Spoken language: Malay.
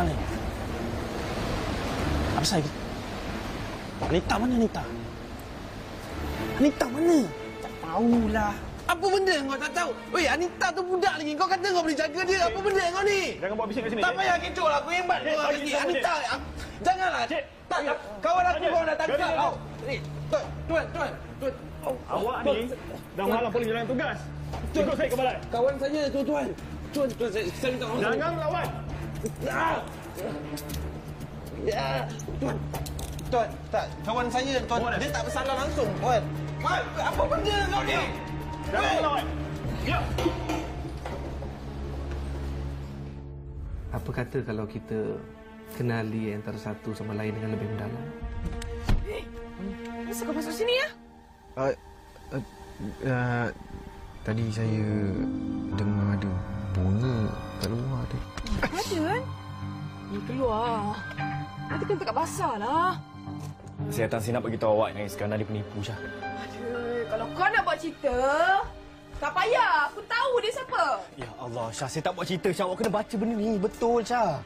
ni? Apa saya? Anita mana Anita? Anita mana? Tak tahulah. Apa benda kau tak tahu? Weh, Anita tu budak lagi. Kau kata kau boleh jaga dia. Apa benda kau ni? Jangan buat bising kat sini. Tak payah kecoh lah. Aku hebat kau lagi. Anita, janganlah. Cik. Tak, kawan aku kau nak tangkap. Tuan. Awak ni dah malam polis jalan tugas. Ikut saya ke balai. Kawan saya tu tuan. Tuan, saya minta maaf. Jangan melawan. Tuan, tak. Kawan saya, tuan. Dia tak bersalah langsung, tuan. Apa benda kau ni? Jangan melawan. Ya. Apa kata kalau kita kenali antara satu sama lain dengan lebih mendalam? Kenapa kau masuk sini ya? Tadi saya dengar ada bunyi kat luar tu. Ada kan? Ni keluar. Nanti kena dekat basah lah. Saya tak nak bagi tahu awak yang sekarang dia penipu Syah. Aduh, kalau kau nak buat cerita, tak payah. Aku tahu dia siapa. Ya Allah, Syah, saya tak buat cerita Syah. Awak kena baca benda ni. Betul Syah.